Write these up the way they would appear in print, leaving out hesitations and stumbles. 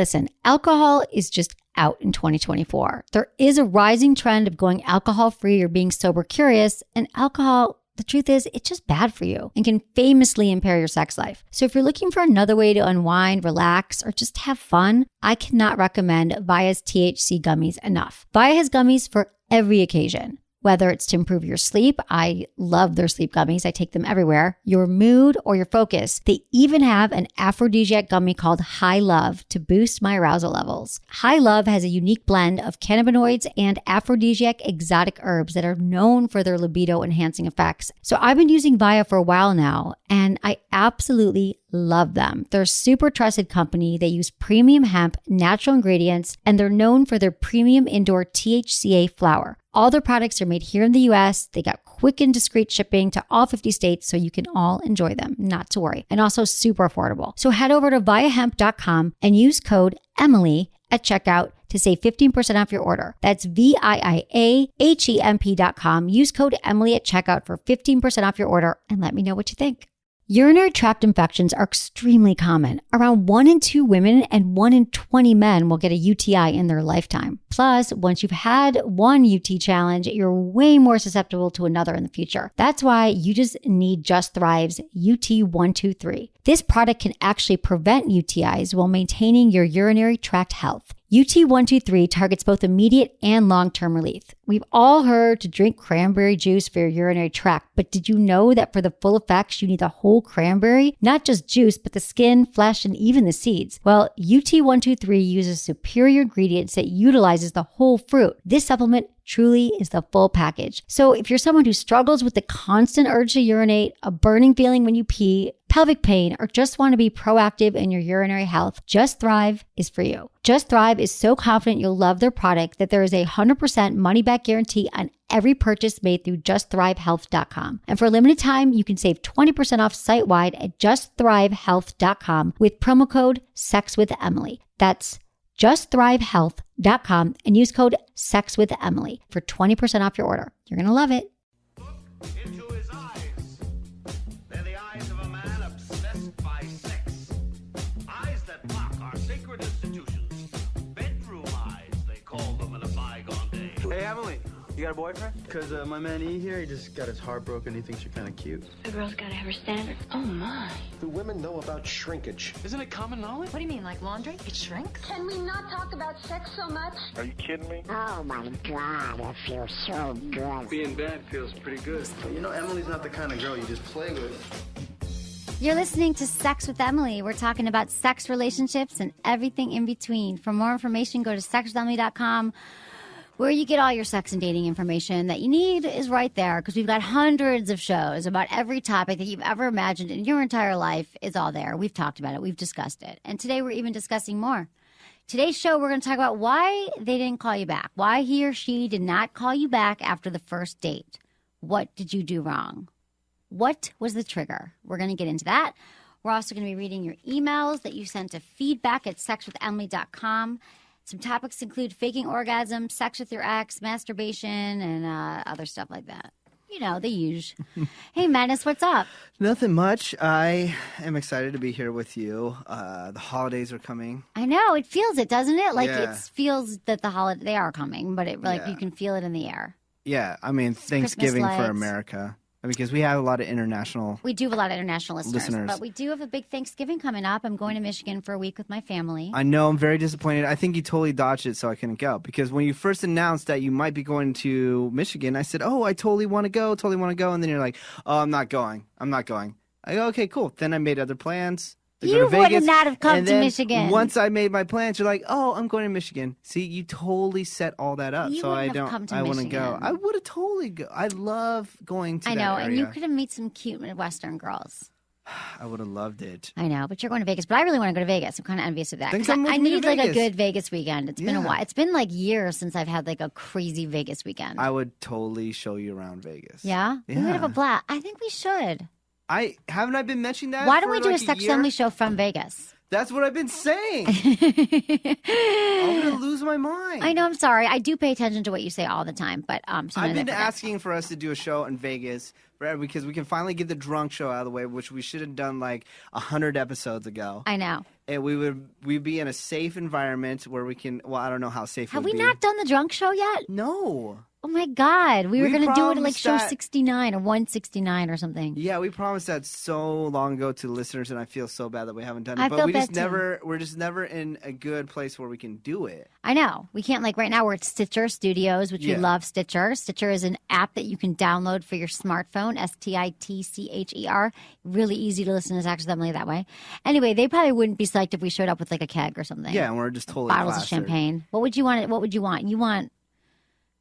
Listen, alcohol is just out in 2024. There is a rising trend of going alcohol-free or being sober curious, and alcohol, the truth is, it's just bad for you and can famously impair your sex life. So if you're looking for another way to unwind, relax, or just have fun, I cannot recommend Via's THC gummies enough. Via has gummies for every occasion. Whether it's to improve your sleep, I love their sleep gummies. I take them everywhere. Your mood or your focus. They even have an aphrodisiac gummy called High Love to boost my arousal levels. High Love has a unique blend of cannabinoids and aphrodisiac exotic herbs that are known for their libido enhancing effects. So I've been using Via for a while now, and I absolutely love them. They're a super trusted company. They use premium hemp, natural ingredients, and they're known for their premium indoor THCA flower. All their products are made here in the US. They got quick and discreet shipping to all 50 states so you can all enjoy them, not to worry. And also super affordable. So head over to viahemp.com and use code Emily at checkout to save 15% off your order. That's VIIAHEMP.com. Use code Emily at checkout for 15% off your order and let me know what you think. Urinary tract infections are extremely common. Around 1 in 2 women and 1 in 20 men will get a UTI in their lifetime. Plus, once you've had one UT challenge, you're way more susceptible to another in the future. That's why you just need Just Thrive's UT123. This product can actually prevent UTIs while maintaining your urinary tract health. UT123 targets both immediate and long-term relief. We've all heard to drink cranberry juice for your urinary tract, but did you know that for the full effects, you need the whole cranberry? Not just juice, but the skin, flesh, and even the seeds. Well, UT123 uses superior ingredients that utilizes the whole fruit. This supplement truly is the full package. So if you're someone who struggles with the constant urge to urinate, a burning feeling when you pee, pelvic pain, or just want to be proactive in your urinary health, Just Thrive is for you. Just Thrive is so confident you'll love their product that there is a 100% money-back guarantee on every purchase made through justthrivehealth.com. And for a limited time, you can save 20% off site-wide at justthrivehealth.com with promo code SEXWithEmily. That's justthrivehealth.com and use code SEXWithEmily for 20% off your order. You're going to love it. Look into his eyes. They're the eyes of a man obsessed by sex. Eyes that mock our sacred institutions. Bedroom eyes, they call them in a bygone day. Hey, Emily, you got a boyfriend? Because my man E here, he just got his heart broken. He thinks you're kind of cute. A girl's gotta have her standards. Oh, my. Do women know about shrinkage? Isn't it common knowledge? What do you mean, like laundry? It shrinks? Can we not talk about sex so much? Are you kidding me? Oh my God, I feel so good. Being bad feels pretty good. But you know, Emily's not the kind of girl you just play with. You're listening to Sex with Emily. We're talking about sex, relationships, and everything in between. For more information, go to sexwithemily.com. Where you get all your sex and dating information that you need is right there, because we've got hundreds of shows about every topic that you've ever imagined in your entire life is all there. We've talked about it. We've discussed it. And today we're even discussing more. Today's show, we're going to talk about why they didn't call you back, why he or she did not call you back after the first date. What did you do wrong? What was the trigger? We're going to get into that. We're also going to be reading your emails that you sent to feedback@sexwithemily.com. Some topics include faking orgasm, sex with your ex, masturbation, and other stuff like that. You know, the usual. Hey, Menace, what's up? Nothing much. I am excited to be here with you. The holidays are coming. I know. It feels it, doesn't it? Like Yeah. it feels that they are coming, but it like Yeah. you can feel it in the air. Yeah, I mean, Thanksgiving Christmas for lights. America. Because we have a lot of international. We do have a lot of international listeners, but Listeners. we do have a big Thanksgiving coming up. I'm going to Michigan for a week with my family. I know, I'm very disappointed. I think you totally dodged it, so I couldn't go. Because when you first announced that you might be going to Michigan, I said, oh, I totally want to go. And then you're like, oh, I'm not going. I go, okay, cool. Then I made other plans. to go You to would Vegas, not have come and to then Michigan. Once I made my plans, you're like, oh, I'm going to Michigan. See, you totally set all that up. You so I wouldn't have don't. come to I want to go. Michigan. I would have totally go. I love going to I that know, area. and you could have met some cute Midwestern girls. I would have loved it. I know, but you're going to Vegas. But I really want to go to Vegas. I'm kind of envious of that. Then 'Cause come with I me to need like a Vegas. good Vegas weekend. It's been a Yeah. while. It's been like years since I've had like a crazy Vegas weekend. I would totally show you around Vegas. Yeah? We would have a Yeah. blast. I think we should. I mentioned that. Why don't for we do like a sex year? family show from Vegas? That's what I've been saying. I'm gonna lose my mind. I know. I'm sorry. I do pay attention to what you say all the time, but sometimes I've I been forget. asking for us to do a show in Vegas because we can finally get the drunk show out of the way, which we should have done like 100 episodes ago. I know. And we'd be in a safe environment where we can. Well, I don't know how safe. Have it would we be. not done the drunk show yet? No. Oh my God. We were We going to do it at like promised show that- 69 or 169 or something. Yeah, we promised that so long ago to listeners, and I feel so bad that we haven't done it. I But felt we just that too. we're just never in a good place where we can do it. I know. We can't, like, right now we're at Stitcher Studios, which we Yeah. love Stitcher. Stitcher is an app that you can download for your smartphone, STITCHER. Really easy to listen to Sex with Emily that way. Anyway, they probably wouldn't be psyched if we showed up with like a keg or something. Yeah, and we're just totally Bottles of plastered. champagne. What would you want? What would you want? You want,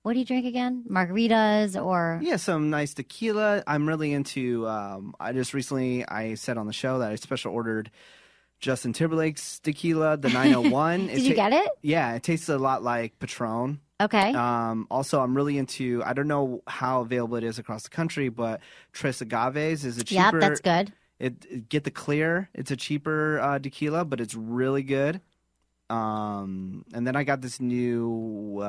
what do you drink again? Margaritas or? Yeah, some nice tequila. I'm really into. I said on the show that I special ordered Justin Timberlake's tequila, the 901. Did you get it? Yeah, it tastes a lot like Patron. Okay. Also, I'm really into. I don't know how available it is across the country, but Tres Agaves is a cheaper. Yep, that's good. Get the clear. It's a cheaper tequila, but it's really good. And then I got this new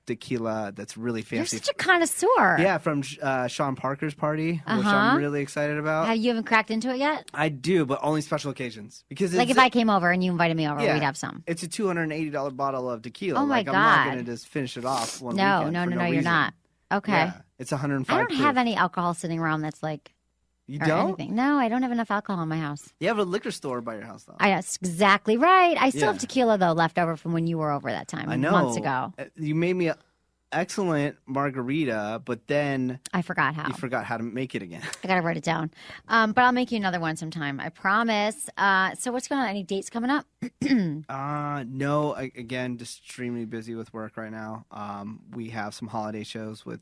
tequila that's really You're fancy. such a connoisseur. Yeah, from Sean Parker's party, which Uh-huh. I'm really excited about. You haven't cracked into it yet? I do, but only special occasions. Because Like it's if I came over and you invited me over, yeah, we'd have some. It's a $280 bottle of tequila. Oh, my like, I'm not God. going to just finish it off one No, weekend no, for no, you're reason. not. Okay. Yeah, it's 105 I don't proof. have any alcohol sitting around that's like You or don't? anything. No, I don't have enough alcohol in my house. You have a liquor store by your house, though. That's exactly right. I still Yeah. have tequila though left over from when you were over that time I know. months ago. You made me an excellent margarita, but then I forgot how. you forgot how to make it again. I gotta write it down. But I'll make you another one sometime. I promise. So what's going on? Any dates coming up? No, again, just extremely busy with work right now. We have some holiday shows with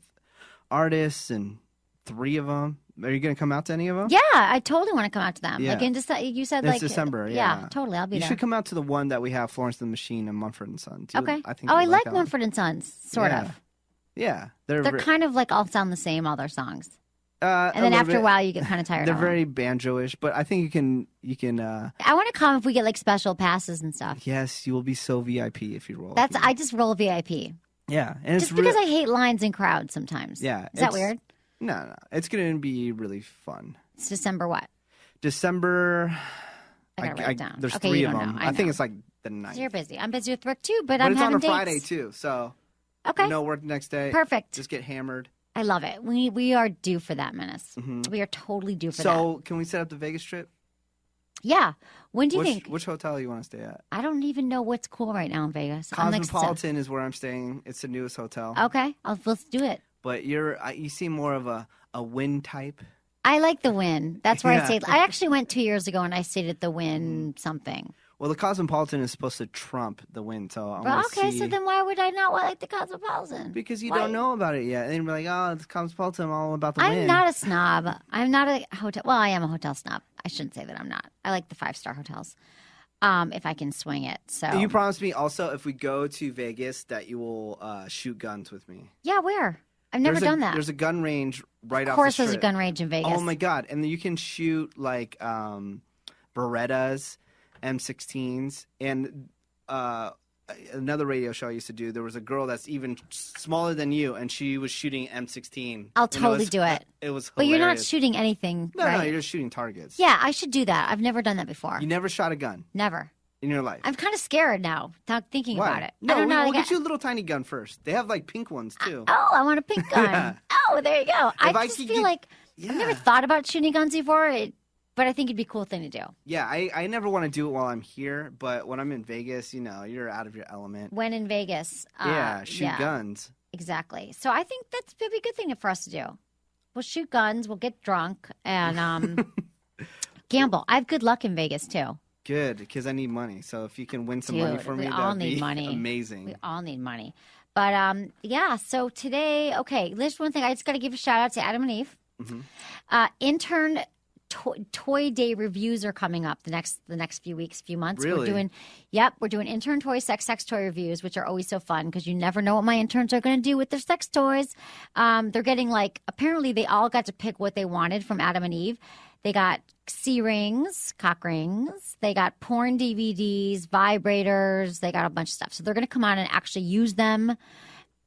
artists, and 3 of them. Are you going to come out to any of them? Yeah, I totally want to come out to them. Yeah. Like in you said It's like December, Yeah, yeah. totally. I'll be You there. should come out to the one that we have, Florence and the Machine and Mumford and Sons. Okay. I think I you'd like that one. Mumford and Sons, sort Yeah. of. Yeah, They're kind of like all sound the same, all their songs. And then little after a bit. while, you get kind of tired They're of them. very banjo-ish, but I think you can. I want to come if we get like special passes and stuff. Yes, you will be so VIP if you roll. I just roll VIP. Yeah, and Just because I hate lines and crowds sometimes. Yeah, Is that it's- weird? No, it's going to be really fun. It's December what? December. I gotta write it down. There's Okay, 3 you of don't them. know. I think know. it's like the 9th. So you're busy. I'm busy with work too, but But I'm it's on having a dates. Friday too, so Okay. no work next day. Perfect. Just get hammered. I love it. We are due for that, Menace. We are totally due for that. So can we set up the Vegas trip? Yeah. When do you think? Which hotel you want to stay at? I don't even know what's cool right now in Vegas. I'm like, Cosmopolitan is where I'm staying. It's the newest hotel. okay. Let's do it. But you seem more of a Wynn type. I like the Wynn. That's where I Yeah. stayed. I actually went 2 years ago and I stayed at the Wynn something. Well, the Cosmopolitan is supposed to trump the Wynn, so I Well, want to okay, see. so then why would I not like the Cosmopolitan? Because you Why? don't know about it yet. And you're like, oh, it's Cosmopolitan, I'm all about the Wynn. I'm not a snob. I'm not a hotel. Well, I am a hotel snob. I shouldn't say that I'm not. I like the 5-star hotels, if I can swing it. So You promised me also if we go to Vegas that you will shoot guns with me. yeah, where? I've never done that. There's a gun range right Of off course, the there's a strip. gun range in Vegas. Oh my god! And then you can shoot like Berettas, M16s, and another radio show I used to do. There was a girl that's even smaller than you, and she was shooting M16. I'll And it totally was- do it. It was, But you're not hilarious. shooting anything, No, right? no, you're just shooting targets. Yeah, I should do that. I've never done that before. You never shot a gun Never. in your life. I'm kind of scared now, thinking Why? about it. No, I don't know. we'll like, get you a little tiny gun first. They have like pink ones too. Oh, I want a pink gun. Yeah. Oh, there you go. I I just could feel get- like I've never Yeah. thought about shooting guns before, but I think it'd be a cool thing to do. Yeah, I never want to do it while I'm here, but when I'm in Vegas, you're out of your element. When in Vegas. Yeah, shoot yeah, guns. Exactly. So I think that'd be a good thing for us to do. We'll shoot guns, we'll get drunk, and gamble. I have good luck in Vegas, too. Good, because I need money. So if you can win some money Dude, for we me, all that'd need be money. amazing. We all need money. But yeah, so today, okay, there's one thing. I just got to give a shout out to Adam and Eve. Mm-hmm. Intern toy day reviews are coming up the next few weeks, few months. Really? We're doing intern toy sex toy reviews, which are always so fun because you never know what my interns are going to do with their sex toys. They're getting apparently they all got to pick what they wanted from Adam and Eve. They got C rings, cock rings. They got porn DVDs, vibrators. They got a bunch of stuff. So they're going to come on and actually use them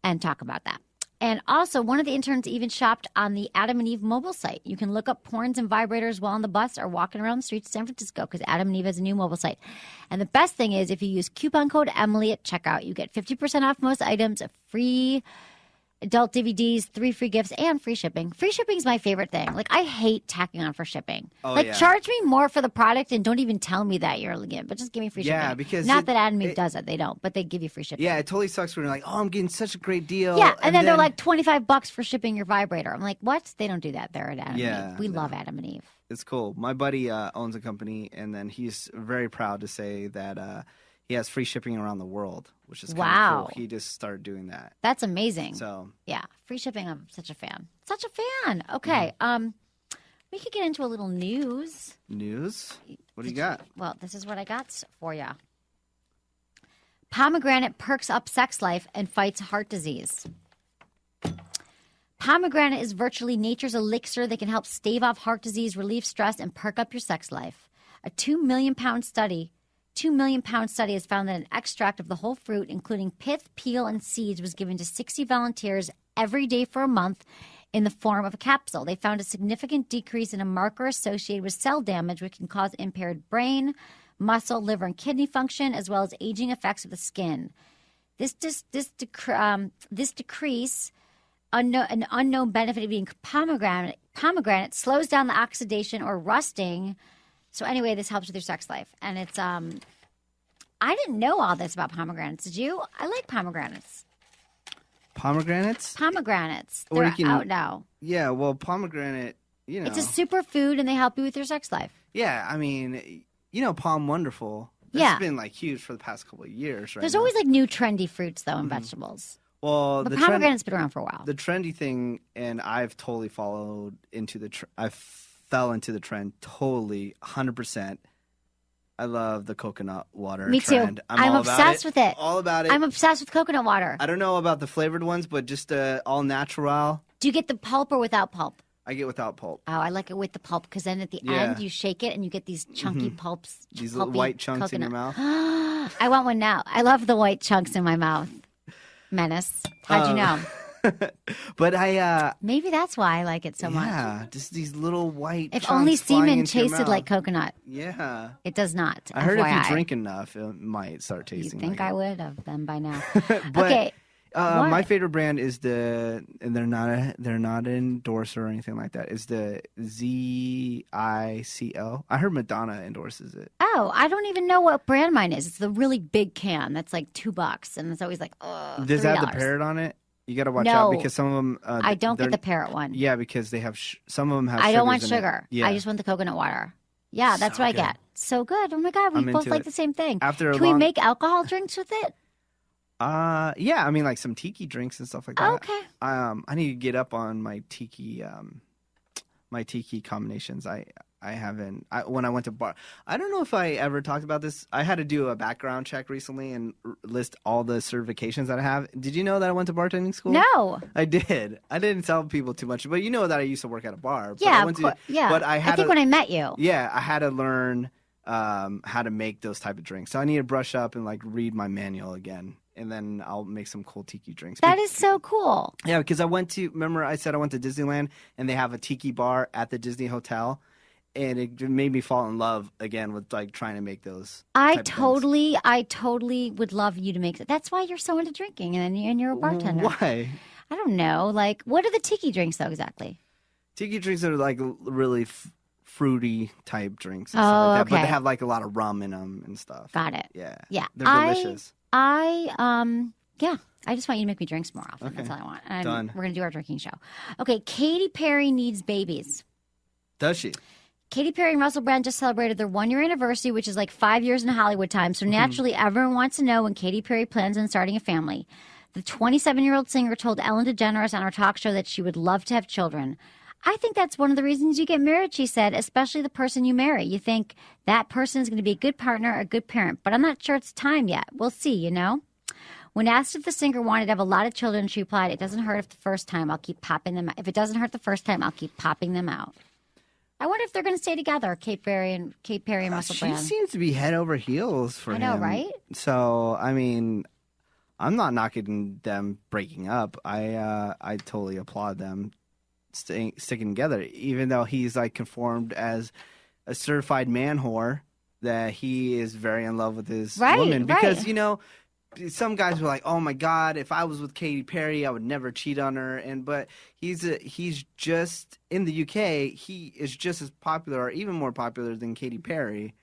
and talk about that. And also, one of the interns even shopped on the Adam and Eve mobile site. You can look up porns and vibrators while on the bus or walking around the streets of San Francisco because Adam and Eve has a new mobile site. And the best thing is, if you use coupon code Emily at checkout, you get 50% off most items, a free adult DVDs, 3 free gifts, and free shipping. Free shipping is my favorite thing. Like, I hate tacking on for shipping. Charge me more for the product and don't even tell me that you're legit, but just give me free shipping. Yeah, because not that Adam Eve does it. They don't, but they give you free shipping. Yeah, it totally sucks when you're like, oh, I'm getting such a great deal. Yeah, and then they're like $25 for shipping your vibrator. I'm like, what? They don't do that there at Adam and Yeah, Eve. We love Adam and Eve. It's cool. My buddy owns a company, and then he's very proud to say that he has free shipping around the world, which is kind of cool. He just started doing that. That's amazing. So yeah, free shipping. I'm such a fan. Such a fan. Okay. We could get into a little news. News? What do you got? Well, this is what I got for you. Pomegranate perks up sex life and fights heart disease. Pomegranate is virtually nature's elixir that can help stave off heart disease, relieve stress, and perk up your sex life. A 2 million pound study has found that an extract of the whole fruit, including pith, peel, and seeds, was given to 60 volunteers every day for a month in the form of a capsule. They found a significant decrease in a marker associated with cell damage, which can cause impaired brain, muscle, liver, and kidney function, as well as aging effects of the skin. This decrease, an unknown benefit of eating pomegranate slows down the oxidation or rusting. So anyway, this helps with your sex life. And it's, I didn't know all this about pomegranates. Did you? I like pomegranates. Pomegranates? Pomegranates. Or They're you can- out now. Yeah, well, pomegranate, you know. It's a superfood and they help you with your sex life. Yeah, I mean, you know, Palm Wonderful. That's Yeah. been like huge for the past couple of years, right? There's now. always like new trendy fruits though and vegetables. Well, But the pomegranate's been around for a while. the trendy thing, and I've totally followed into I fell into the trend totally, 100%. I love the coconut water Me trend. too. I'm all about obsessed with it. All about it. I'm obsessed with coconut water. I don't know about the flavored ones, but just all natural. Do you get the pulp or without pulp? I get without pulp. Oh, I like it with the pulp because then at the Yeah. end you shake it and you get these chunky pulps. These little pulpy white chunks in your coconut. mouth. I want one now. I love the white chunks in my mouth. Menace. How'd you know? But Maybe that's why I like it so much. yeah, just these little white If chunks only flying semen into your tasted mouth. like coconut. Yeah. It does not. I heard if FYI. you drink enough, it might start You tasting think like I it. would have them by now. But Okay. my What? favorite brand is and they're not an endorser or anything like that. Is the ZICO. I heard Madonna endorses it. Oh, I don't even know what brand mine is. It's the really big can that's like $2, and it's always like, oh, Does that have the $3. parrot on it? You got to watch No. out because some of them. I don't they're- get the parrot one. Yeah, because they have some of them have. I don't want sugars in it. sugar. Yeah. I just want the coconut water. Yeah, that's So what I good. get. So good. Oh my God, we I'm both into like it. the same thing. After a Can we long- make alcohol drinks with it? Yeah, I mean like some tiki drinks and stuff like that. Okay. I need to get up on my tiki combinations. I haven't. When I went to bar, I don't know if I ever talked about this. I had to do a background check recently and list all the certifications that I have. Did you know that I went to bartending school? No. I did. I didn't tell people too much, but you know that I used to work at a bar. But Yeah, I went of course. Yeah. But I had think to, when I met you. Yeah, I had to learn how to make those type of drinks. So I need to brush up and like read my manual again. And then I'll make some cool tiki drinks. That is so cool. Yeah, because remember I said I went to Disneyland and they have a tiki bar at the Disney Hotel. And it made me fall in love again with like trying to make those. I type of things. totally would love you to make that. That's why you're so into drinking and you're a bartender. Why? I don't know. Like, what are the tiki drinks though exactly? Tiki drinks are like really fruity type drinks. And Oh, stuff like that, But okay. they have like a lot of rum in them and stuff. Got it. Yeah. Yeah. They're delicious. I just want you to make me drinks more often. That's all I want. And Done. We're going to do our drinking show. Okay, Katy Perry needs babies. Does she? Katy Perry and Russell Brand just celebrated their 1-year anniversary, which is like 5 years in Hollywood time. So naturally, everyone wants to know when Katy Perry plans on starting a family. The 27-year-old singer told Ellen DeGeneres on her talk show that she would love to have children. I think that's one of the reasons you get married, she said, especially the person you marry. You think that person is going to be a good partner, a good parent, but I'm not sure it's time yet. We'll see, you know? When asked if the singer wanted to have a lot of children, she replied, "It doesn't hurt if the first time I'll keep popping them out. If it doesn't hurt the first time, I'll keep popping them out." I wonder if they're going to stay together, Kate Perry and Russell She Brand. seems to be head over heels for him. I know, right? So, I mean, I'm not knocking them breaking up. I totally applaud them sticking together, even though he's like conformed as a certified man whore, that he is very in love with his woman. Because, you know, some guys were like, "Oh my God, if I was with Katy Perry, I would never cheat on her." But he's just in the UK. He is just as popular, or even more popular than Katy Perry,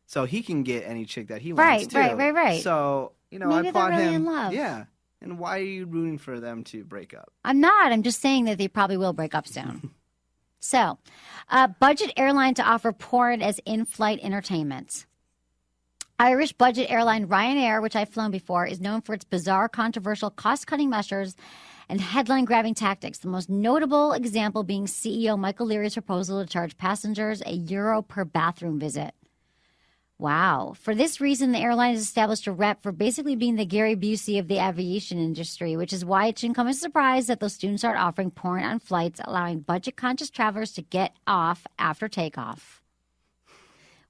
so he can get any chick that he wants to. Right. So you know, Maybe I applaud they're really him. in love. Yeah. And why are you rooting for them to break up? I'm not. I'm just saying that they probably will break up soon. So, budget airline to offer porn as in-flight entertainment. Irish budget airline Ryanair, which I've flown before, is known for its bizarre, controversial, cost-cutting measures and headline-grabbing tactics. The most notable example being CEO Michael Leary's proposal to charge passengers €1 per bathroom visit. Wow. For this reason, the airline has established a rep for basically being the Gary Busey of the aviation industry, which is why it shouldn't come as a surprise that they'll soon start offering porn on flights, allowing budget-conscious travelers to get off after takeoff.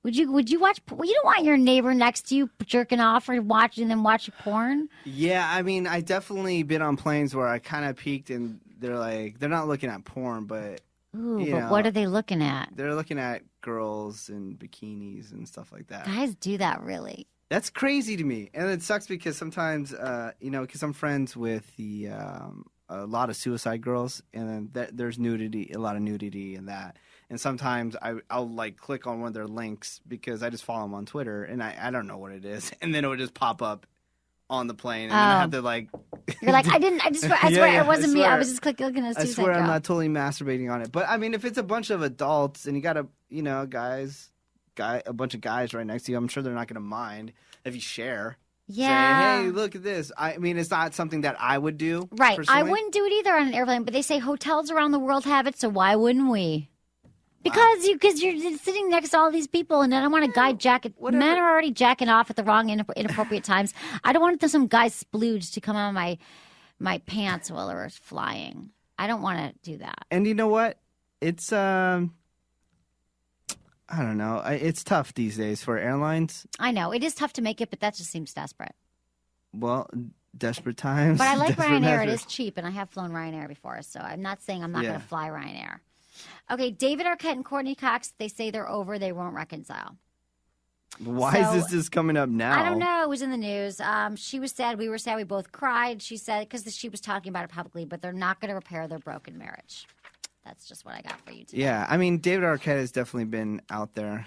Would you watch? You don't want your neighbor next to you jerking off or watching them watch porn. Yeah, I mean, I definitely been on planes where I kind of peeked, and they're not looking at porn, but What are they looking at? They're looking at girls in bikinis and stuff like that. Guys do that, really? That's crazy to me, and it sucks because sometimes, because I'm friends with a lot of suicide girls, and then there's nudity, a lot of nudity in that. And sometimes I'll like click on one of their links because I just follow them on Twitter, and I don't know what it is, and then it would just pop up on the plane, and then I have to like. You're like, I swear it wasn't me. I was just looking at a I suicide swear girl. I'm not totally masturbating on it, but I mean, if it's a bunch of adults and you got a bunch of guys right next to you, I'm sure they're not going to mind if you share. Yeah. Say, hey, look at this. I mean, it's not something that I would do. Right. Personally. I wouldn't do it either on an airplane, but they say hotels around the world have it, so why wouldn't we? Because you're sitting next to all these people, and I don't want a guy jacking. Whatever. Men are already jacking off at the wrong inappropriate times. I don't want some guy splooge to come out of my pants while we're flying. I don't want to do that. And you know what? It's I don't know. It's tough these days for airlines. I know it is tough to make it, but that just seems desperate. Well, desperate times. But I like desperate Ryanair. It measures. is cheap, and I have flown Ryanair before, so I'm not saying I'm not Yeah. going to fly Ryanair. Okay, David Arquette and Courtney Cox, they say they're over. They won't reconcile. Why So, is this coming up now? I don't know. It was in the news. She was sad. We were sad. We both cried. She said, because she was talking about it publicly, but they're not going to repair their broken marriage. That's just what I got for you today. Yeah, I mean, David Arquette has definitely been out there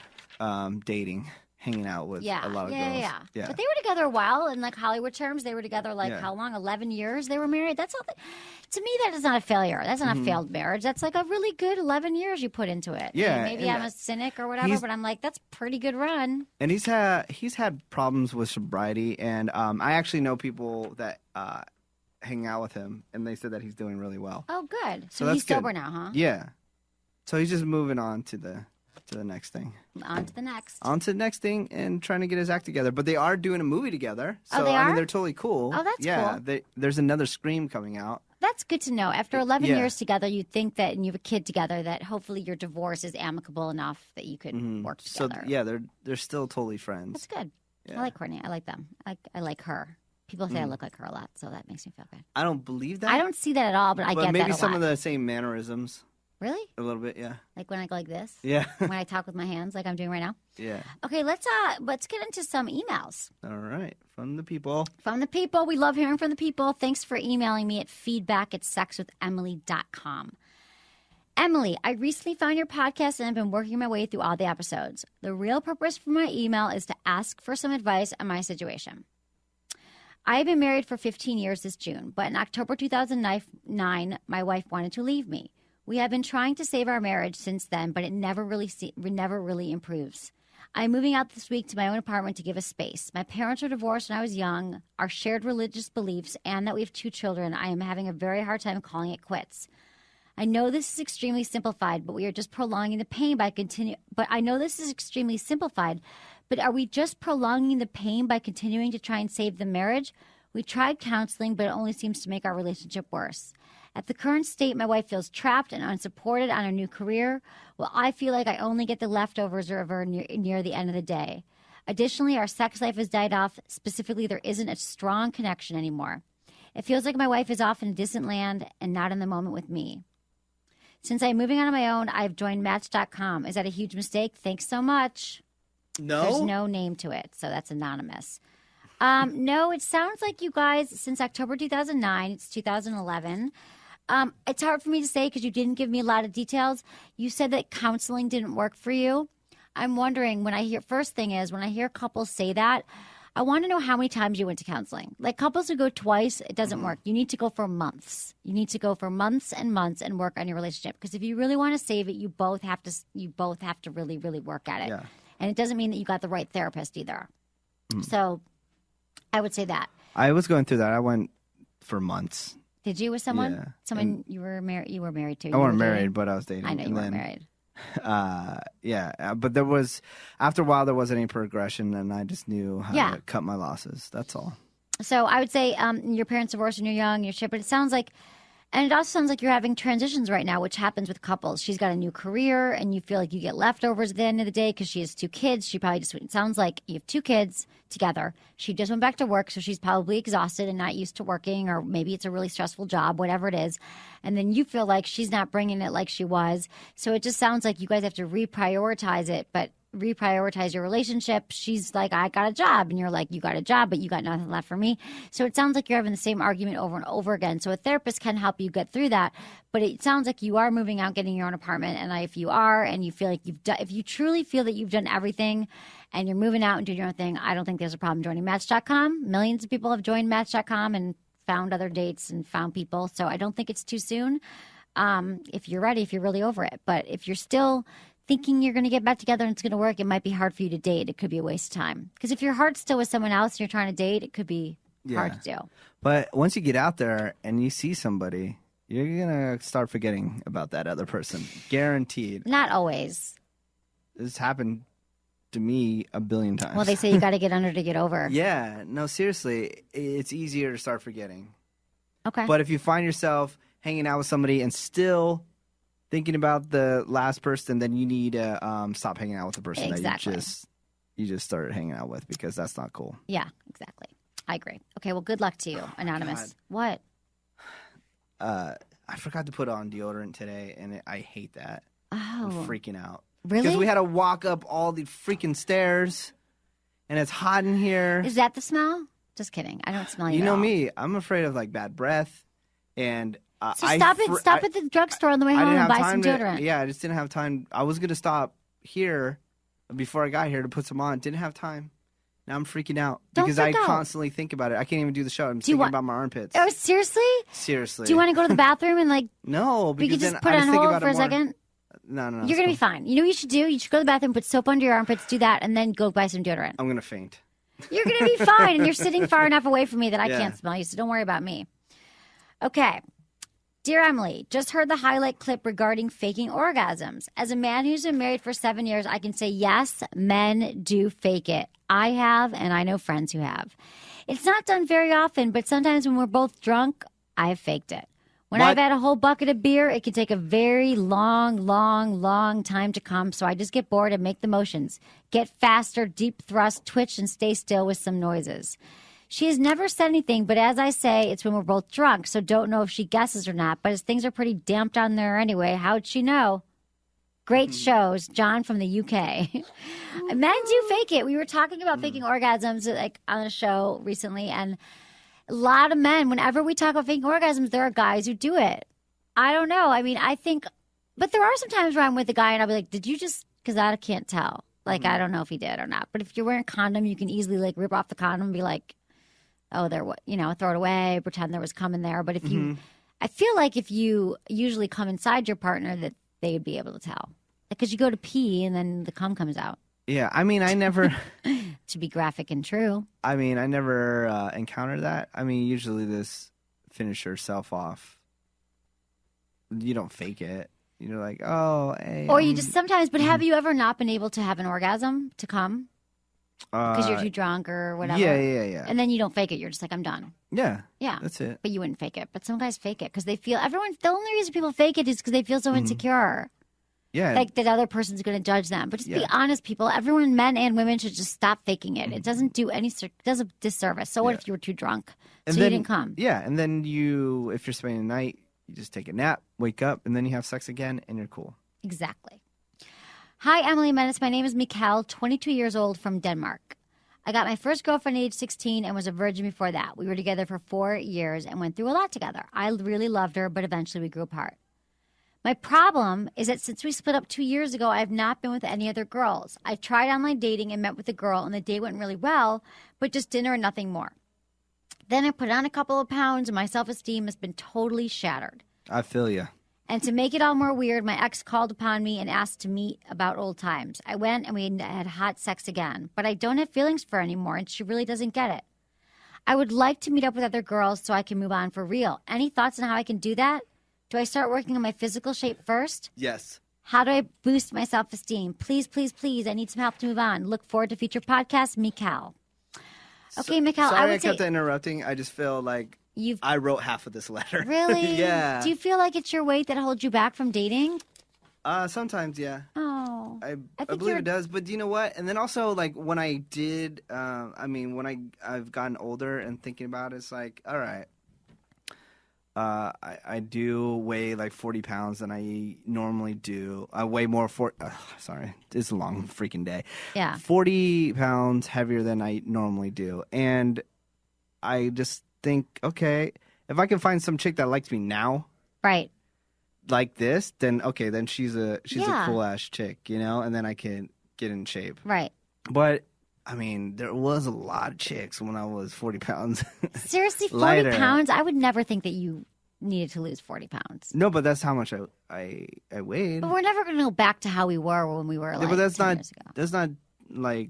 dating, hanging out with a lot of girls. Yeah. But they were together a while. In like Hollywood terms, they were together like Yeah. how long? 11 years they were married. That's all. To me, that is not a failure. That's not a failed marriage. That's like a really good 11 years you put into it. Yeah, And maybe and I'm a cynic or whatever, but I'm like, that's pretty good run. And he's had problems with sobriety, and I actually know people that hang out with him, and they said that he's doing really well. Oh, good. So So he's that's good. sober now, huh? Yeah. So he's just moving on to the next thing. On to the next. On to the next thing and trying to get his act together. But they are doing a movie together. So, Oh, they I mean, are? they're totally cool. Oh, that's yeah, cool. There's another Scream coming out. That's good to know. After 11 Yeah. years together, you'd think that, and you have a kid together, that hopefully your divorce is amicable enough that you could work So, together. yeah, they're still totally friends. That's good. Yeah. I like Courtney. I like them. I like her. People say I look like her a lot, so that makes me feel good. I don't believe that. I don't see that at all, but I But get maybe that a some lot. of the same mannerisms. Really? A little bit, yeah. Like when I go like this? Yeah. When I talk with my hands like I'm doing right now? Yeah. Okay, let's get into some emails. All right. From the people. From the people. We love hearing from the people. Thanks for emailing me at feedback@sexwithemily.com. Emily, I recently found your podcast and I've been working my way through all the episodes. The real purpose for my email is to ask for some advice on my situation. I have been married for 15 years this June, but in October 2009, my wife wanted to leave me. We have been trying to save our marriage since then, but it never really improves. I'm moving out this week to my own apartment to give us space. My parents were divorced when I was young, our shared religious beliefs, and that we have 2 children. I am having a very hard time calling it quits. I know this is extremely simplified, but we are just prolonging the pain by But are we just prolonging the pain by continuing to try and save the marriage? We tried counseling, but it only seems to make our relationship worse. At the current state, my wife feels trapped and unsupported on her new career, while I feel like I only get the leftovers of her near the end of the day. Additionally, our sex life has died off. Specifically, there isn't a strong connection anymore. It feels like my wife is off in a distant land and not in the moment with me. Since I'm moving out on my own, I've joined Match.com. Is that a huge mistake? Thanks so much. No? There's no name to it, so that's anonymous. No, it sounds like you guys, since October 2009, it's 2011. It's hard for me to say because you didn't give me a lot of details. You said that counseling didn't work for you. I'm wondering, when I hear couples say that, I want to know how many times you went to counseling. Like couples who go twice, it doesn't work. You need to go for months. You need to go for months and months and work on your relationship. Because if you really want to save it, you both have to really, really work at it. Yeah. And it doesn't mean that you got the right therapist either. So I would say that. I was going through that. I went for months. Did you with someone? Yeah. Someone you were married? You were married to? I wasn't married, but I was dating. I know you weren't married. But there was, after a while, there wasn't any progression, and I just knew how to cut my losses. That's all. So I would say your parents divorced when you're young, but it sounds like, and it also sounds like you're having transitions right now, which happens with couples. She's got a new career, and you feel like you get leftovers at the end of the day because she has 2 kids. She probably just, it sounds like you have 2 kids together. She just went back to work, so she's probably exhausted and not used to working, or maybe it's a really stressful job, whatever it is. And then you feel like she's not bringing it like she was. So it just sounds like you guys have to reprioritize it, but reprioritize your relationship. She's like, I got a job. And you're like, you got a job, but you got nothing left for me. So it sounds like you're having the same argument over and over again. So a therapist can help you get through that. But it sounds like you are moving out, getting your own apartment. And if you are, and you feel like you've done, if you truly feel that you've done everything and you're moving out and doing your own thing, I don't think there's a problem joining Match.com. Millions of people have joined Match.com and found other dates and found people. So I don't think it's too soon. If you're ready, if you're really over it. But if you're still thinking you're going to get back together and it's going to work, it might be hard for you to date. It could be a waste of time. Because if your heart's still with someone else and you're trying to date, it could be hard to do. But once you get out there and you see somebody, you're going to start forgetting about that other person. Guaranteed. Not always. This happened to me a billion times. Well, they say you got to get under to get over. Yeah. No, seriously. It's easier to start forgetting. Okay. But if you find yourself hanging out with somebody and still thinking about the last person, then you need to stop hanging out with the person that you just started hanging out with, because that's not cool. Yeah, exactly. I agree. Okay, well, good luck to you, Anonymous. God. What? I forgot to put on deodorant today, and I hate that. Oh. I'm freaking out. Really? Because we had to walk up all the freaking stairs, and it's hot in here. Is that the smell? Just kidding. I don't smell you. You know at all. me. I'm afraid of like bad breath, and So stop at the drugstore on the way home and buy some deodorant. Yeah, I just didn't have time. I was gonna stop here before I got here to put some on. Didn't have time. Now I'm freaking out because I constantly think about it. I can't even do the show. I'm thinking about my armpits. Oh, seriously? Seriously. Do you want to go to the bathroom and like? No, because we could just then put I it on think hold about for it a more. second. No. You're gonna be fine. You know what you should do? You should go to the bathroom, put soap under your armpits, do that, and then go buy some deodorant. I'm gonna faint. You're gonna be fine, and you're sitting far enough away from me that I can't smell you, so don't worry about me. Okay. Dear Emily, just heard the highlight clip regarding faking orgasms. As a man who's been married for 7 years, I can say yes, men do fake it. I have, and I know friends who have. It's not done very often, but sometimes when we're both drunk, I have faked it. When I've had a whole bucket of beer, it can take a very long time to come, so I just get bored and make the motions. Get faster, deep thrust, twitch, and stay still with some noises. She has never said anything, but as I say, it's when we're both drunk, so don't know if she guesses or not. But as things are pretty damp down there anyway, how'd she know? Great shows. John from the UK. Men do fake it. We were talking about faking orgasms like on a show recently, and a lot of men, whenever we talk about faking orgasms, there are guys who do it. I don't know. I mean, I think, but there are some times where I'm with a guy and I'll be like, did you just, because I can't tell. Like, I don't know if he did or not. But if you're wearing a condom, you can easily like rip off the condom and be like, oh, throw it away, pretend there was cum in there. But if you, I feel like if you usually come inside your partner, that they would be able to tell. Because you go to pee and then the cum comes out. Yeah, I mean, I never. To be graphic and true. I mean, I never encountered that. I mean, usually this finish yourself off. You don't fake it. You're like, oh, hey. Or you just sometimes, but have you ever not been able to have an orgasm to come? Because you're too drunk or whatever. Yeah. And then you don't fake it. You're just like, I'm done. Yeah. Yeah. That's it. But you wouldn't fake it. But some guys fake it because they feel the only reason people fake it is because they feel so insecure. Yeah. Like that other person's going to judge them. But just be honest, people. Everyone, men and women, should just stop faking it. It doesn't do does a disservice. So what if you were too drunk? And so then, you didn't come. Yeah. And then if you're spending the night, you just take a nap, wake up, and then you have sex again, and you're cool. Exactly. Hi, Emily Menace. My name is Mikkel, 22 years old from Denmark. I got my first girlfriend at age 16 and was a virgin before that. We were together for 4 years and went through a lot together. I really loved her, but eventually we grew apart. My problem is that since we split up 2 years ago, I have not been with any other girls. I tried online dating and met with a girl, and the date went really well, but just dinner and nothing more. Then I put on a couple of pounds, and my self-esteem has been totally shattered. I feel you. And to make it all more weird, my ex called upon me and asked to meet about old times. I went and we had hot sex again, but I don't have feelings for her anymore, and she really doesn't get it. I would like to meet up with other girls so I can move on for real. Any thoughts on how I can do that? Do I start working on my physical shape first? Yes. How do I boost my self-esteem? Please, please, please. I need some help to move on. Look forward to future podcasts. Mikkel. Okay, Mikkel, Sorry, I I would say... kept interrupting. I just feel like I wrote half of this letter. Really? Yeah. Do you feel like it's your weight that holds you back from dating? Sometimes, yeah. Oh. I think believe it does, but you know what? And then also, like, when I did, when I've gotten older and thinking about it, it's like, all right, I do weigh like 40 pounds than I normally do. I weigh more sorry, it's a long freaking day. Yeah. 40 pounds heavier than I normally do. And I just think, okay, if I can find some chick that likes me now. Right. Like this, then okay, then she's a cool ass chick, you know, and then I can get in shape. Right. But I mean, there was a lot of chicks when I was 40 pounds. Seriously, 40 Lighter. pounds? I would never think that you needed to lose 40 pounds. No, but that's how much I weighed. But we're never going to go back to how we were when we were like but that's 10 not years ago. that's not like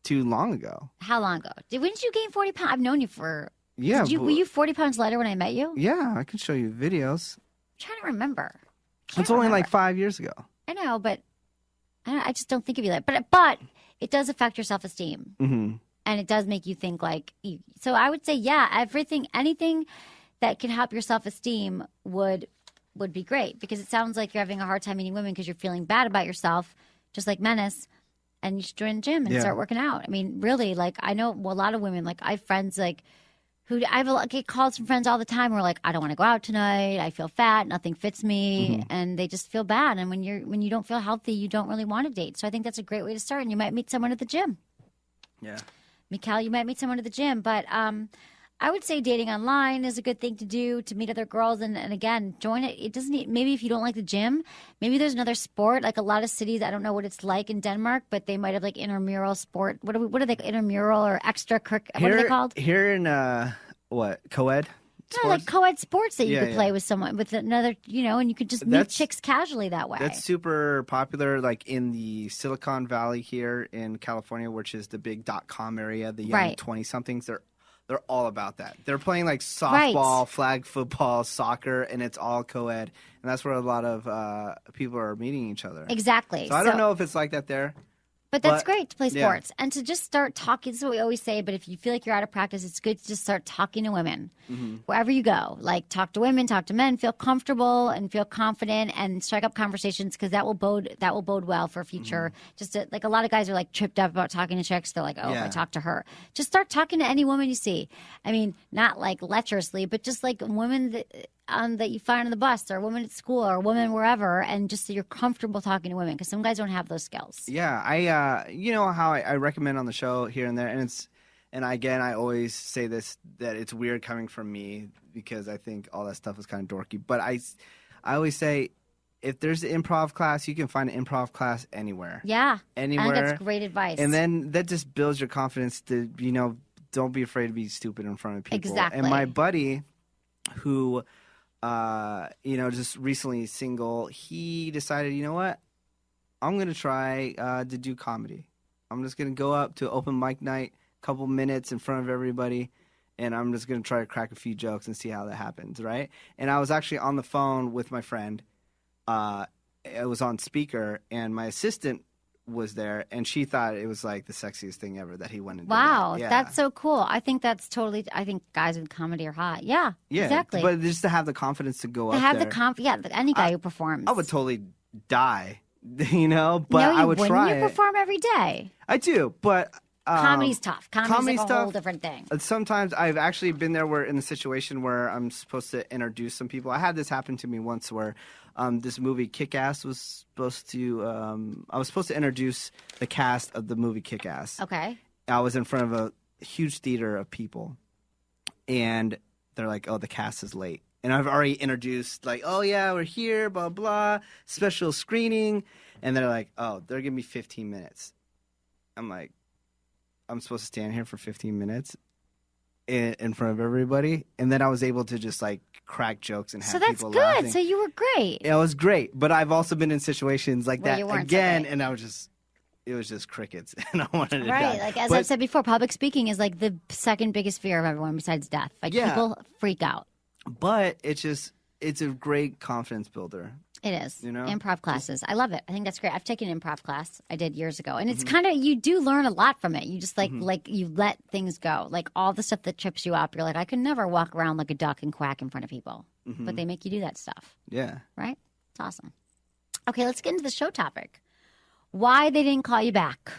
too long ago. How long ago? When did you gain 40 pounds? I've known you for... Yeah. Were you 40 pounds lighter when I met you? Yeah, I can show you videos. I'm trying to remember. It's only like 5 years ago. I know, but I just don't think of you like but it does affect your self-esteem. Mm-hmm. And it does make you think like so I would say anything that can help your self-esteem would be great, because it sounds like you're having a hard time meeting women because you're feeling bad about yourself, just like Menace, and you should join the gym and start working out. I mean, really, like I know a lot of women, like I have friends like who get calls from friends all the time who are like, I don't want to go out tonight. I feel fat. Nothing fits me. And they just feel bad. And when you don't feel healthy, you don't really want to date. So I think that's a great way to start. And you might meet someone at the gym. Yeah. Mikkel, you might meet someone at the gym. But I would say dating online is a good thing to do, to meet other girls. And again, join it. It doesn't need, maybe if you don't like the gym, maybe there's another sport. Like a lot of cities, I don't know what it's like in Denmark, but they might have like intramural sport. What are they, intramural or extracurricular? What are they called? Here in co-ed? Yeah, like co-ed sports that you could play with someone, with another, and you could just meet chicks casually that way. That's super popular, like in the Silicon Valley here in California, which is the big .com area, the young 20-somethings. They're all about that. They're playing like softball, flag football, soccer, and it's all co-ed. And that's where a lot of people are meeting each other. Exactly. So I don't know if it's like that there. But that's great to play sports and to just start talking. This is what we always say, but if you feel like you're out of practice, it's good to just start talking to women wherever you go. Like talk to women, talk to men, feel comfortable and feel confident, and strike up conversations, because that will bode well for future. Just like a lot of guys are like tripped up about talking to chicks. They're like, if I talk to her, just start talking to any woman you see. I mean, not like lecherously, but just like women that you find on the bus, or a woman at school, or a woman wherever, and just so you're comfortable talking to women, because some guys don't have those skills. Yeah, you know how I recommend on the show here and there, and again, I always say this, that it's weird coming from me because I think all that stuff is kind of dorky, but I always say, if there's an improv class, you can find an improv class anywhere. Yeah, anywhere. I think that's great advice. And then that just builds your confidence to, don't be afraid to be stupid in front of people. Exactly. And my buddy, who just recently single, he decided, you know what? I'm going to try to do comedy. I'm just going to go up to open mic night, couple minutes in front of everybody, and I'm just going to try to crack a few jokes and see how that happens, right? And I was actually on the phone with my friend. It was on speaker, and my assistant was there, and she thought it was like the sexiest thing ever that he went and did Wow, that. Yeah. that's so cool. I think that's totally. I think guys with comedy are hot. Yeah, Yeah, exactly. but just to have the confidence to go to up have there, any guy who performs. I would totally die, you know. But no, you I would wouldn't. try You it. perform every day. I do, but Comedy's tough. Comedy's like a stuff, whole different thing. Sometimes I've actually been there where in a situation where I'm supposed to introduce some people. I had this happen to me once where this movie Kick-Ass was supposed to I was supposed to introduce the cast of the movie Kick-Ass. Okay. I was in front of a huge theater of people, and they're like, "Oh, the cast is late." And I've already introduced, like, "Oh yeah, we're here, blah blah, special screening," and they're like, "Oh, they're giving me 15 minutes." I'm like, I'm supposed to stand here for 15 minutes in front of everybody, and then I was able to just like crack jokes and have So that's people good. laughing. So you were great. Yeah, it was great, but I've also been in situations like Where that you weren't so again, great. and it was just crickets, and I wanted to Right. die. Like as But- I've said before, public speaking is like the second biggest fear of everyone besides death. Like Yeah. people freak out. But it's a great confidence builder. It is. You know? Improv classes. I love it. I think that's great. I've taken an improv class. I did years ago. And it's Mm-hmm. kind of, you do learn a lot from it. You just like you let things go. Like all the stuff that trips you up, you're like, I could never walk around like a duck and quack in front of people. Mm-hmm. But they make you do that stuff, Yeah. right? It's awesome. Okay, let's get into the show topic. Why they didn't call you back.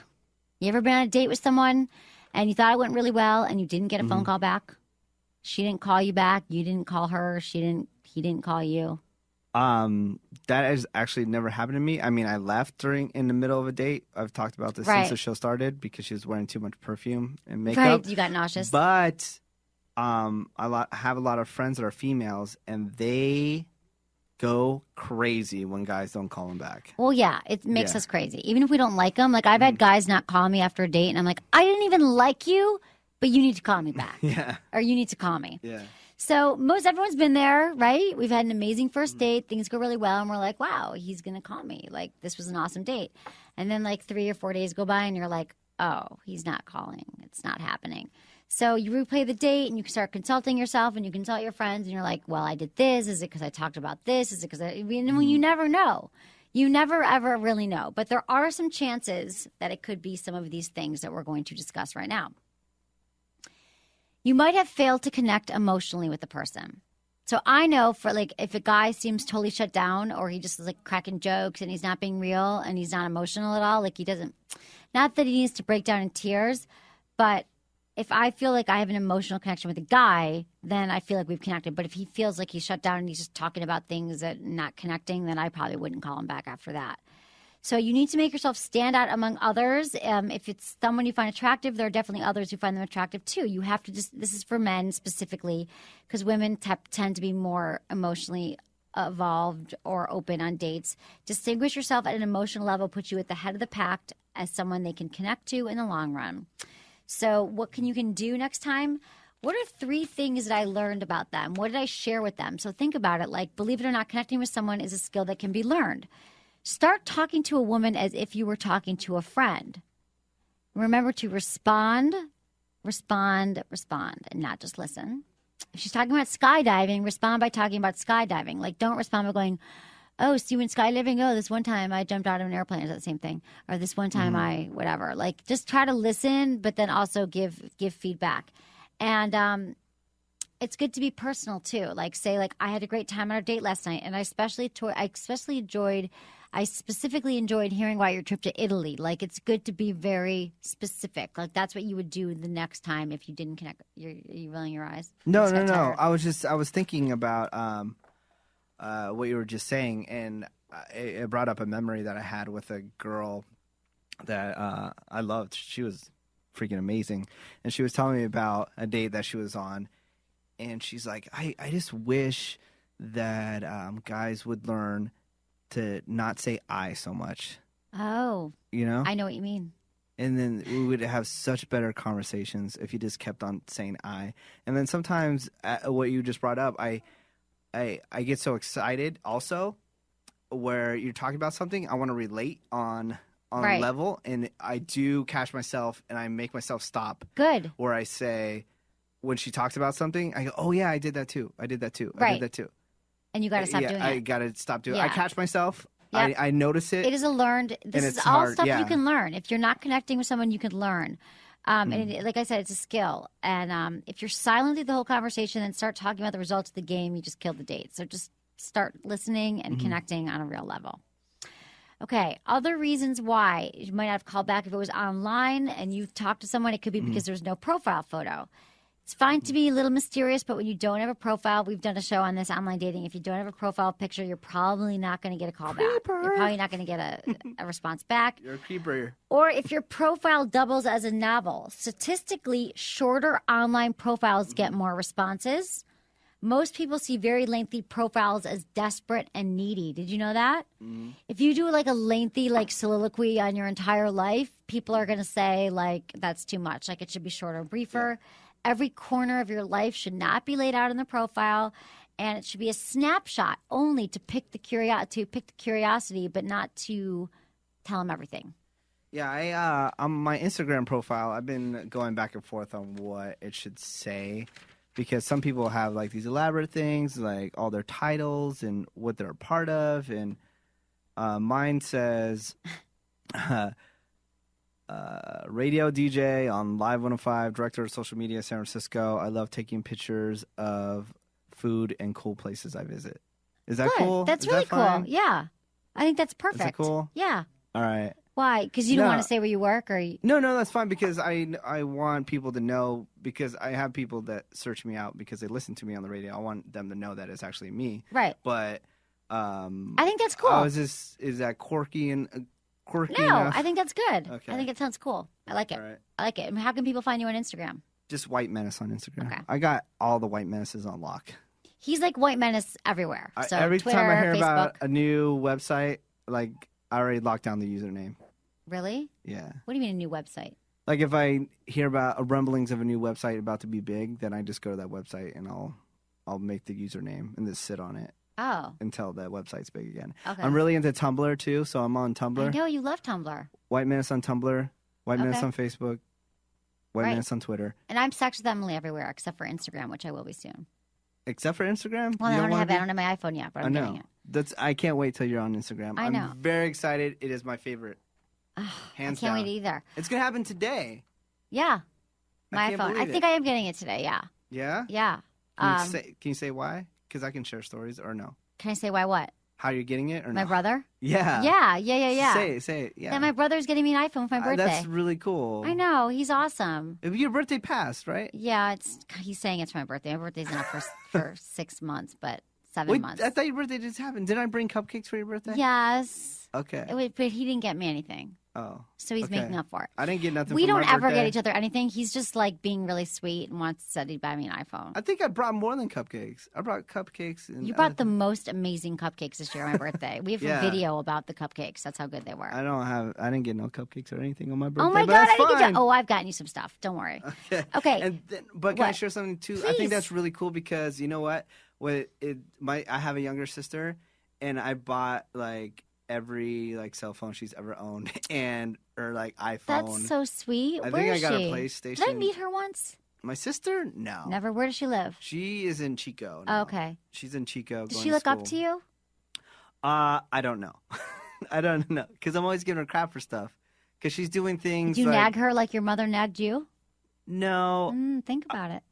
You ever been on a date with someone and you thought it went really well and you didn't get a Mm-hmm. phone call back? She didn't call you back. You didn't call her. He didn't call you. That has actually never happened to me. I mean, I left in the middle of a date. I've talked about this Right. since the show started because she was wearing too much perfume and makeup. Right, you got nauseous. But I have a lot of friends that are females, and they go crazy when guys don't call them back. Well, yeah, it makes Yeah. us crazy. Even if we don't like them. Like, I've had guys not call me after a date, and I'm like, I didn't even like you, but you need to call me back. Yeah. Or you need to call me. Yeah. So everyone's been there, right? We've had an amazing first date. Things go really well, and we're like, wow, he's going to call me. Like, this was an awesome date. And then, like, 3 or 4 days go by, and you're like, oh, he's not calling. It's not happening. So you replay the date, and you start consulting yourself, and you consult your friends, and you're like, well, I did this. Is it because I talked about this? Is it because you never know. You never, ever really know. But there are some chances that it could be some of these things that we're going to discuss right now. You might have failed to connect emotionally with the person. So I know for like if a guy seems totally shut down or he just is like cracking jokes and he's not being real and he's not emotional at all, like he doesn't, not that he needs to break down in tears, but if I feel like I have an emotional connection with a guy, then I feel like we've connected. But if he feels like he's shut down and he's just talking about things that not connecting, then I probably wouldn't call him back after that. So you need to make yourself stand out among others. If it's someone you find attractive, there are definitely others who find them attractive too. You have to this is for men specifically, because women tend to be more emotionally evolved or open on dates. Distinguish yourself at an emotional level, put you at the head of the pack as someone they can connect to in the long run. So what you can do next time? What are 3 things that I learned about them? What did I share with them? So think about it. Like, believe it or not, connecting with someone is a skill that can be learned. Start talking to a woman as if you were talking to a friend. Remember to respond, and not just listen. If she's talking about skydiving, respond by talking about skydiving. Like, don't respond by going, oh, so you went skydiving? Oh, this one time I jumped out of an airplane. Is that the same thing? Or this one time I whatever. Like, just try to listen, but then also give feedback. And it's good to be personal too. Like, say, like, I had a great time on our date last night, and I specifically enjoyed hearing about your trip to Italy. Like, it's good to be very specific. Like, that's what you would do the next time if you didn't connect. Are you rolling your eyes? No. Just got tired. I was thinking about what you were just saying, and it brought up a memory that I had with a girl that I loved. She was freaking amazing, and she was telling me about a date that she was on, and she's like, I just wish that guys would learn to not say I so much. Oh, You know? I know what you mean. And then we would have such better conversations if you just kept on saying I. And then sometimes what you just brought up, I get so excited also where you're talking about something, I want to relate on Right. a level, and I do catch myself and I make myself stop Good. where I say, when she talks about something, I go, oh yeah, I did that too. I did that too. I Right. did that too. And you got to stop doing I it. got to stop doing it. Yeah. I catch myself Yep. I notice it. It is a learned. This is it's all hard, stuff yeah. you can learn. If you're not connecting with someone, you can learn. Like I said, it's a skill. And if you're silent through the whole conversation and start talking about the results of the game, you just killed the date. So just start listening and connecting on a real level. Okay, other reasons why you might not have called back if it was online and you've talked to someone, it could be because there's no profile photo. It's fine to be a little mysterious, but when you don't have a profile, we've done a show on this online dating. If you don't have a profile picture, you're probably not going to get a call back. You're probably not going to get a response back. You're a creeper. Or if your profile doubles as a novel, statistically, shorter online profiles get more responses. Most people see very lengthy profiles as desperate and needy. Did you know that? If you do like a lengthy like soliloquy on your entire life, people are going to say like that's too much. Like it should be shorter, briefer. Every corner of your life should not be laid out in the profile, and it should be a snapshot only to pick the curiosity, but not to tell them everything. Yeah, I on my Instagram profile, I've been going back and forth on what it should say. Because some people have like these elaborate things, like all their titles and what they're a part of, and mine says radio DJ on Live 105, director of social media, San Francisco. I love taking pictures of food and cool places I visit. Is that Good. cool? That's Is really that fine? cool. Yeah, I think that's perfect. Is that cool? Yeah. All right. Why? Because you don't No. want to say where you work, or No, that's fine because I want people to know, because I have people that search me out because they listen to me on the radio. I want them to know that it's actually me. right? But I think that's cool. is that quirky and quirky No, enough? I think that's good. Okay. I think it sounds cool. I like it. All right. I like it. And how can people find you on Instagram? Just White Menace on Instagram. Okay. I got all the White Menaces on lock. He's like White Menace everywhere. So Every Twitter, time I hear Facebook. about a new website, like I already locked down the username. Really? Yeah. What do you mean a new website? Like if I hear about rumblings of a new website about to be big, then I just go to that website and I'll make the username and just sit on it Oh, until that website's big again. okay. I'm really into Tumblr too, so I'm on I Tumblr. know you love Tumblr. White Menace on Tumblr, White Menace Okay. on Facebook, White Right. Menace on Twitter. And I'm Sex with Emily everywhere except for Instagram, which I will be soon. Except for Instagram. Well, You I don't wanna have be? I don't have my iPhone yet, but I I'm know. getting it. I can't wait till you're on Instagram. I know. I'm very excited. It is my favorite. Hands I can't down. wait either. It's gonna happen today. Yeah. I My can't iPhone. I believe think it. I am getting it today. Yeah. Yeah. Yeah. Can you say why? Because I can share stories or no. Can I say why what? How you're getting it or My no? brother? Yeah. Yeah. Say it. Yeah. Yeah, my brother's getting me an iPhone for my birthday. That's really cool. I know. He's awesome. Your birthday passed, right? Yeah, he's saying it's for my birthday. My birthday's not for 6 months, but 7 Wait, months. I thought your birthday just happened. Didn't I bring cupcakes for your birthday? Yes. Okay. But he didn't get me anything. Oh. So he's Okay. making up for it. I didn't get nothing. We for don't my ever birthday. get each other anything. He's just like being really sweet and wants to buy me an iPhone. I think I brought more than cupcakes. I brought cupcakes. And You brought the most amazing cupcakes this year on my birthday. We have Yeah. a video about the cupcakes. That's how good they were. I didn't get no cupcakes or anything on my birthday. Oh my but God, I that's didn't get fine. you. Oh, I've gotten you some stuff. Don't worry. Okay. But can I What? share something too? I Please. think that's really cool because you know what? I have a younger sister, and I bought like every like cell phone she's ever owned and her like iPhone. That's so sweet. I Where think I is got a she? PlayStation. Did I meet her once? My sister? No. Never. Where does she live? She is in Chico. Oh, now. okay. She's in Chico. Does going she look up to school. you? I don't know. I don't know because I'm always giving her crap for stuff because she's doing things. Did you like, nag her like your mother nagged you? No. Think about it.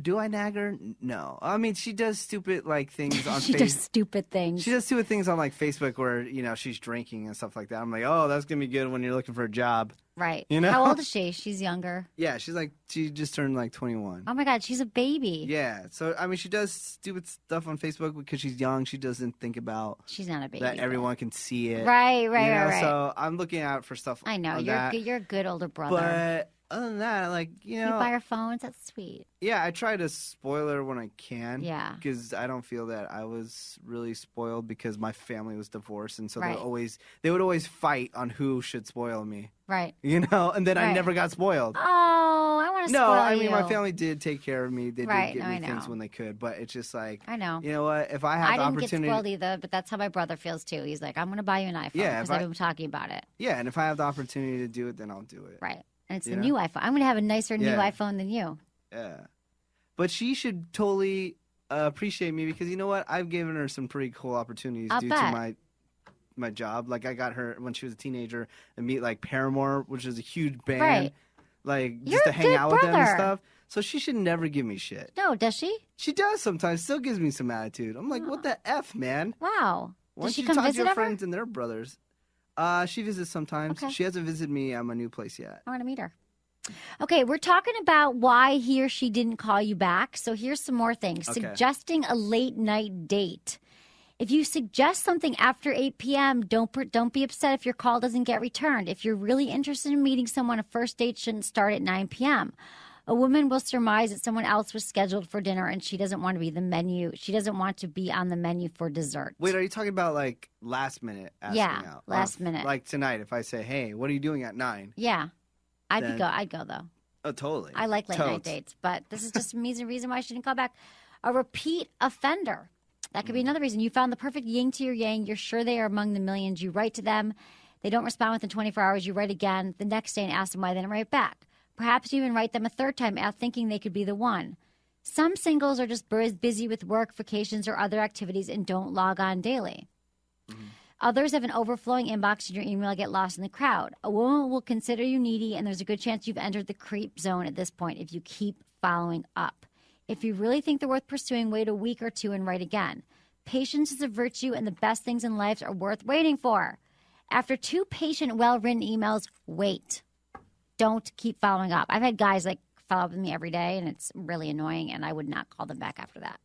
Do I nag her? No. I mean, she does stupid like things on She Facebook. does stupid things. She does stupid things on like Facebook where she's drinking and stuff like that. I'm like, oh, that's gonna be good when you're looking for a job. Right. You know? How old is she? She's younger. Yeah, she just turned like 21. Oh my God, she's a baby. Yeah, so I mean, she does stupid stuff on Facebook because she's young. She doesn't think about She's not a baby. that but- everyone can see it. Right. you know? Right. So I'm looking out for stuff. I know on you're that. you're a good older brother. But other than that, like You buy her phones. That's sweet. yeah, I try to spoil her when I can. Yeah. Because I don't feel that I was really spoiled because my family was divorced, and so Right. they would always fight on who should spoil me. Right. And then I Right. never got spoiled. Oh, I want to No, spoil I mean you. my family did take care of me. They Right, did give no, me I things know. when they could, but it's just like I know. you know what? If I have I the didn't get opportunity, spoiled either, but that's how my brother feels too. He's like, I'm going to buy you an iPhone Yeah, because if I've I- been talking about it. yeah, and if I have the opportunity to do it, then I'll do it. Right. And it's You the know? new iPhone. I'm going to have a nicer new Yeah. iPhone than you. Yeah, but she should totally appreciate me because you know what? I've given her some pretty cool opportunities I'll due bet. to my my job. Like I got her when she was a teenager and meet like Paramore, which is a huge band. Right. Like You're just to a hang good out with them and brother. stuff. So she should never give me shit. No, does she? She does sometimes. Still gives me some attitude. I'm like, what the F, man? Wow. Why Does don't she you come talk to visit your ever? friends and their brothers? She visits sometimes. Okay. She hasn't visited me at my new place yet. I want to meet her. Okay, we're talking about why he or she didn't call you back. So here's some more things. Okay. Suggesting a late night date. If you suggest something after 8 p.m., don't be upset if your call doesn't get returned. If you're really interested in meeting someone, a first date shouldn't start at 9 p.m. A woman will surmise that someone else was scheduled for dinner and she doesn't want to be the menu. She doesn't want to be on the menu for dessert. Wait, are you talking about like last minute asking out? Last minute. Like tonight, if I say, hey, what are you doing at 9? Yeah. I'd Then- go. I'd go though. Oh, totally. I like late night Totes. dates, but this is just a reason why I shouldn't call back. A repeat offender. That could be another reason. You found the perfect yin to your yang. You're sure they are among the millions. You write to them. They don't respond within 24 hours. You write again the next day and ask them why they didn't write back. Perhaps you even write them a third time out thinking they could be the one. Some singles are just busy with work, vacations, or other activities and don't log on daily. Others have an overflowing inbox and your email get lost in the crowd. A woman will consider you needy, and there's a good chance you've entered the creep zone at this point if you keep following up. If you really think they're worth pursuing, wait a week or two and write again. Patience is a virtue, and the best things in life are worth waiting for. After 2 patient, well-written emails, wait. Don't keep following up. I've had guys like follow up with me every day, and it's really annoying, and I would not call them back after that.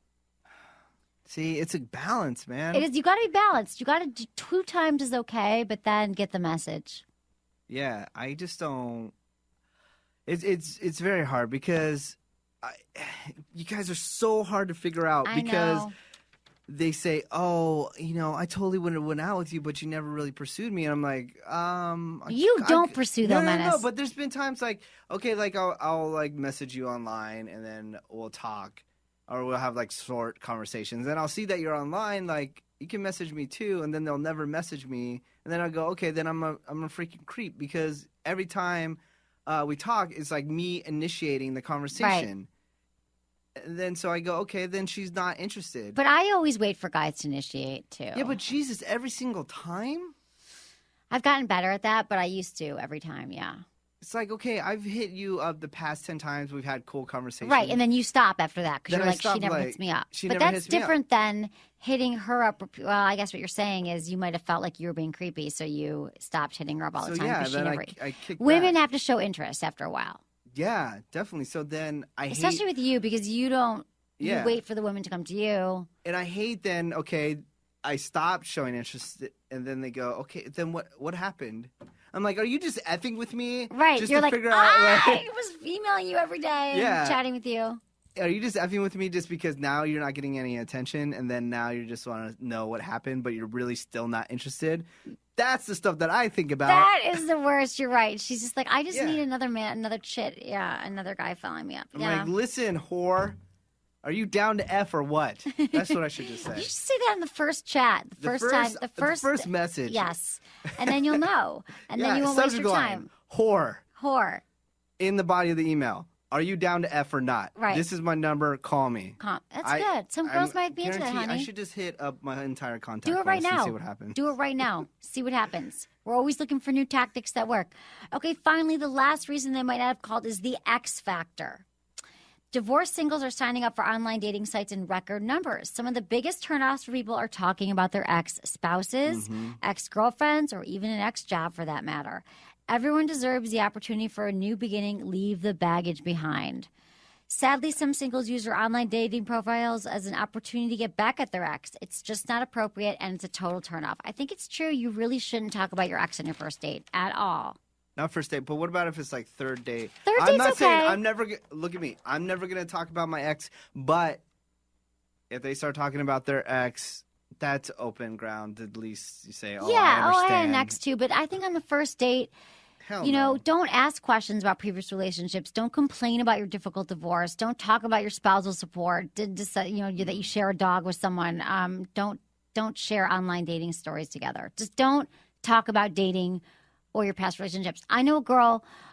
See, it's a balance, man. It is. You got to be balanced. You got to do 2 times is okay, but then get the message. Yeah, I just don't. It's very hard because you guys are so hard to figure out I because know. they say, "Oh, I totally would have went out with you, but you never really pursued me." And I'm like, You don't pursue them, No. Menace. But there's been times like, okay, like I'll like message you online and then we'll talk, or we'll have like short conversations. And I'll see that you're online, like you can message me too, and then they'll never message me. And then I'll go, okay, then I'm a freaking creep because every time we talk, it's like me initiating the conversation. And then so I go, okay, then she's not interested. But I always wait for guys to initiate too. Yeah, but Jesus, every single time? I've gotten better at that, but I used to every time, yeah. It's like, okay, I've hit you up the past 10 times. We've had cool conversations. Right, and then you stop after that because Then you're I like, she stop, never like, hits me up. she But never that's hits me up. different than hitting her up. Well, I guess what you're saying is you might have felt like you were being creepy, so you stopped hitting her up all the So time yeah, because she then never. I kick Women back. have to show interest after a while, Yeah, definitely. So then I especially hate, with you because you don't. Yeah. You wait for the women to come to you. and I hate then, okay, I stopped showing interest, and then they go, okay, then what happened? I'm like, are you just effing with me? Right, Just you're to like, figure out, I was emailing you every day, Yeah. and chatting with you. are you just effing with me just because now you're not getting any attention, and then now you just want to know what happened, but you're really still not interested? That's the stuff that I think about. That is the worst. You're right. She's just like, I just Yeah. need another man, another chit. Yeah, another guy following me up. I'm Yeah. like, listen, whore, are you down to F or what? That's what I should just say. You should say that in the first chat, the first time, the first message. Yes, and then you'll know, and then you won't waste your subject line, time. whore, Whore. in the body of the email. Are you down to F or not? Right. This is my number. Call me. That's good. Some girls might be into that, guarantee honey. I should just hit up my entire contact Do it right list and now. see what happens. Do it right now. See what happens. We're always looking for new tactics that work. Okay, finally, the last reason they might not have called is the X factor. Divorced singles are signing up for online dating sites in record numbers. Some of the biggest turnoffs for people are talking about their ex-spouses, ex-girlfriends, or even an ex-job for that matter. Everyone deserves the opportunity for a new beginning. Leave the baggage behind. Sadly, some singles use their online dating profiles as an opportunity to get back at their ex. It's just not appropriate, and it's a total turnoff. I think it's true. You really shouldn't talk about your ex on your first date at all. Not first date, but what about if it's like third date? Third I'm date's not saying okay. I'm never. Look at me. I'm never gonna talk about my ex. But if they start talking about their ex, that's open ground. At least you say, "Oh, I I understand." had an ex too, but I think on the first date, Hell you know, no. don't ask questions about previous relationships. Don't complain about your difficult divorce. Don't talk about your spousal support. Just that you share a dog with someone. Don't share online dating stories together. Just don't talk about dating or your past relationships. I know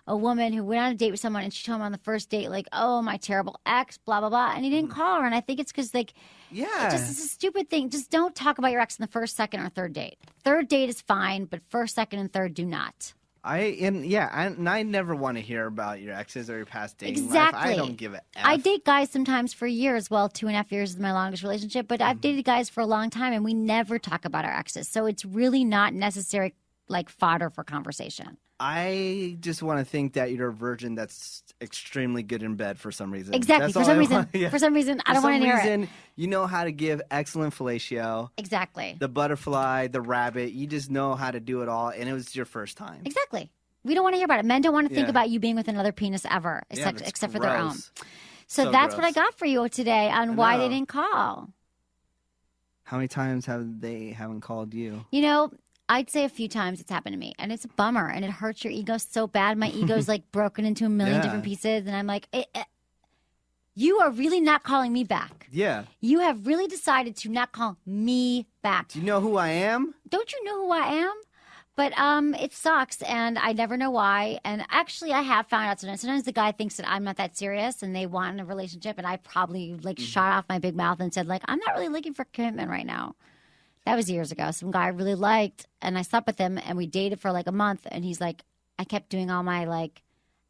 a woman who went on a date with someone and she told him on the first date, like, oh, my terrible ex, blah, blah, blah. And he didn't call her. And I think it's because, like, Yeah. it's a stupid thing. Just don't talk about your ex in the first, second, or third date. Third date is fine, but first, second, and third do not. I never want to hear about your exes or your past dating Exactly. life. I don't give a F. I date guys sometimes for years. Well, 2.5 years is my longest relationship, but I've dated guys for a long time, and we never talk about our exes. So it's really not necessary, like, fodder for conversation. I just want to think that you're a virgin that's extremely good in bed for some reason. Exactly. That's For all some I reason, want- yeah. for some reason, I don't For want some to hear it. reason, you know how to give excellent fellatio. Exactly. The butterfly, the rabbit, you just know how to do it all, and it was your first time. Exactly. We don't want to hear about it. Men don't want to think Yeah. about you being with another penis ever, Yeah, except that's for their own. gross. So that's what I gross. got for you today on why they know. didn't call. How many times haven't called you? You know, I'd say a few times it's happened to me, and it's a bummer, and it hurts your ego so bad. My ego's like broken into a million Yeah. different pieces, and I'm like, you are really not calling me back. Yeah. You have really decided to not call me back. Do you know who I am? Don't you know who I am? But it sucks, and I never know why. And actually, I have found out sometimes. Sometimes the guy thinks that I'm not that serious, and they want a relationship, and I probably shot off my big mouth and said, like, I'm not really looking for commitment right now. That was years ago. Some guy I really liked, and I slept with him, and we dated for like a month, and he's like, I kept doing all my like,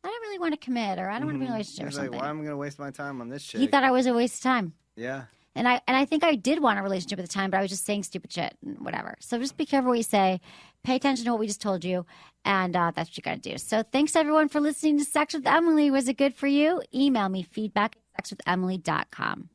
I don't really want to commit, or I don't want to be in a relationship or He's like, something. why am I going to waste my time on this shit? He thought I was a waste of time. Yeah. And I think I did want a relationship at the time, but I was just saying stupid shit and whatever. So just be careful what you say. Pay attention to what we just told you. And that's what you got to do. So thanks, everyone, for listening to Sex with Emily. Was it good for you? Email me feedback at sexwithemily.com.